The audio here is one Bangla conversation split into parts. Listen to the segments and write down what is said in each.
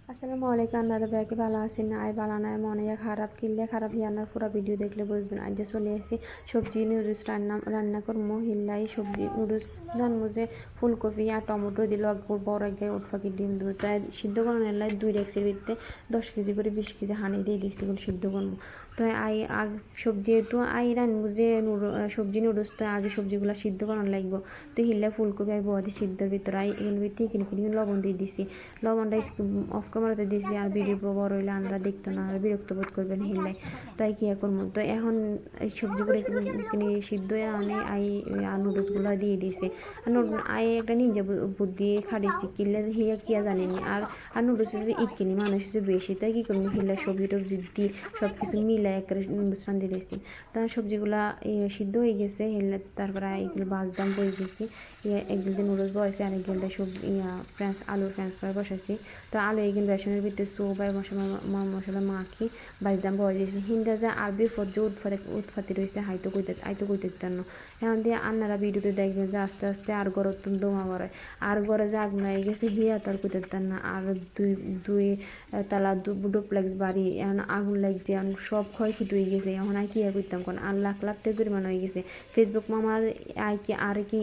আসসালামু আলাইকুম আপনারা ব্যাকে ভালো আছেন না আই ভালো নাই মনে খারাপ কিনলে খারাপ হিয়ানার পুরো ভিডিও দেখলে বুঝবেন আজ চলে আসি সবজি নুডলস রান্না করবো হিল্লাই সবজি নুডলস রান্না যে ফুলকপি আর টমেটো দিল বড় এক উৎপাকি ডিম দেবো তাই সিদ্ধ করানো এলাই 2 ডেক্সির ভিতরে 10 কেজি করে 20 কেজি হানি দিয়ে দেখছি সিদ্ধ করবো তো আগ সবজি একটু রান্নবো যে সবজি নুডলস তো আগে সবজিগুলো সিদ্ধ করানো লাগবো তো হিল্লা ফুলকপি আই বড়ি সিদ্ধর ভিতরে এর ভিতরে কিনে লবণ দিয়ে দিছি লবণটা অফ ক্যামেরাতে দিয়েছি আর ভিডিও বড় হইলে আমরা দেখতো না আর বিরক্ত বোধ করবেন হিল্লাই তাই কি করবো তো এখন এই সবজিগুলো কিনে সিদ্ধ আনে আর নুডলসগুলো দিয়ে দিয়েছে আর একটা নিজে বুদ্ধি খাটিয়েছি কিনলে হিয়া কিয়া জানিনি আর নুডলস হচ্ছে কিনি মানুষ হচ্ছে বেশি তাই কী করবো হিল্লা সবজি টবজি দিয়ে সব কিছু মিলাই একটা নুডলস রান্ধি দিয়েছি তার সবজিগুলা সিদ্ধ হয়ে গেছে হিল্লা তারপরে এগুলো বাজদাম বয়ে গেছি এক গিলতে নুডলস বসেছি আর এক গিলতে সব আলুর ফ্রেঞ্চ ফ্রাই বসাইছি তো আলু এগিন বেসনের ভিতরে সোবাই মশলা মাখি বাজদাম বয়ে দিয়েছি হিন্দা যে আরবি ফজ্জে উৎপাতি রয়েছে আইতো কইতে জন্য এখন দিয়ে আন্নারা ভিডিওতে দেখবেন যে আস্তে আস্তে আর গরম দমা বাড়ায় আর গড়ে যে আগুন লাগে গেছে হিয়া তার কইতে না আর দুই তালা ডুপ্লেক্স বাড়ি এখন আগুন লাগছে এখন সব ক্ষয়ক্ষতি হয়ে গেছে এখন আর কি করতাম কোন আর লাখ লাখ টাকা জরিমানা হয়ে গেছে ফেসবুক মামার আর কি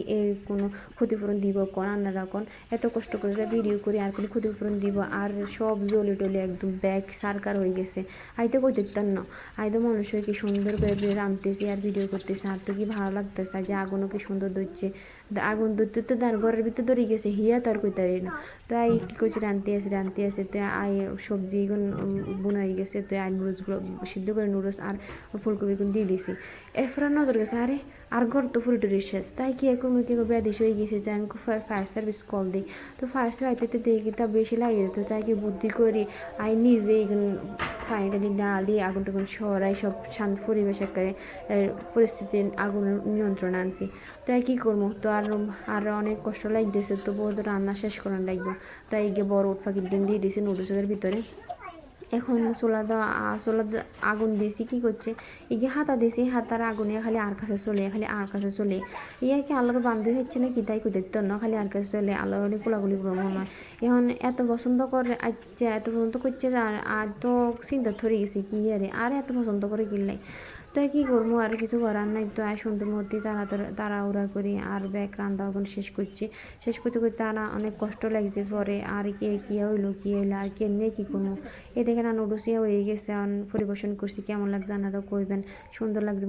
কোনো ক্ষতিপূরণ দিব কোন আন্নারা কোন এত কষ্ট করে ভিডিও করি আর কোনো ক্ষতিপূরণ দিব আর সব জ্বলে টলে একদম ব্যাগ সারকার হয়ে গেছে আইতে কই দিতাম না আইতো মানুষ কি সুন্দর করে রাঁধতেছি আর ভিডিও করতেছে আর তো কি ভালো লাগতেছে যে আগুনও কি সুন্দর ধরছে আগুন ধরতে তো তার ঘরের ভিতরে ধরে গেছে হিয়া তার কইতারি না তো কি করছি রাঁধতে আসে তো সবজি বোনা হয়ে গেছে তো নুডলসগুলো সিদ্ধ করে নুডলস আর ফুলকপিগুলো দিয়ে দিয়েছি এরপর নজর গেছে আরে আর ঘর তো ফুলটুরি শেষ তাই কি এখন কি ব্যাধিস হয়ে গেছে তাই আমি ফায়ার সার্ভিস কল দিই তো ফায়ার সার্ভিসে দেখি তা বেশি লাগিয়ে যেত তাই কি বুদ্ধি করি নিজে ফাইনালি ডালি আগুন টাগুন সরাই সব শান্ত পরিবেশ করে পরিস্থিতি আগুন নিয়ন্ত্রণ আনছি তাই কি করবো তো আর অনেক কষ্ট লাগতেছে তো বহুত রান্না শেষ করার লাগবে তাই গিয়ে বড় উৎপাকির ডিম দিয়ে দিয়েছি নুডলসের ভিতরে এখন চোলা আগুন দিয়েছি কি করছে এগিয়ে হাতা দিয়েছি হাতার আগুনে খালি আর কাছে চলে কি আল্লাহকে বান্ধব হচ্ছে না কি তাই কুদের না খালি আর কাছে চলে আল্লাহ কোলাগুলি ভ্রমণ হয় এখন এত পছন্দ করে আচ্ছা এত পছন্দ করছে আর তো চিন্তা ধরে গেছি কি আর এত পছন্দ করে কিনলাই তো কি করবো আর কিছু করার নাই তো সুন্দর মধ্যে তাড়াহুড়া করি আর ব্যাগ রান্না এখন শেষ করতে তারা অনেক কষ্ট লাগছে পরে আর কি হইলো আর কেমনে কী করবো দেখেন নুডলস হয়ে গেছে পরিবেশন করছি কেমন লাগছে আপনারা কইবেন সুন্দর লাগছে।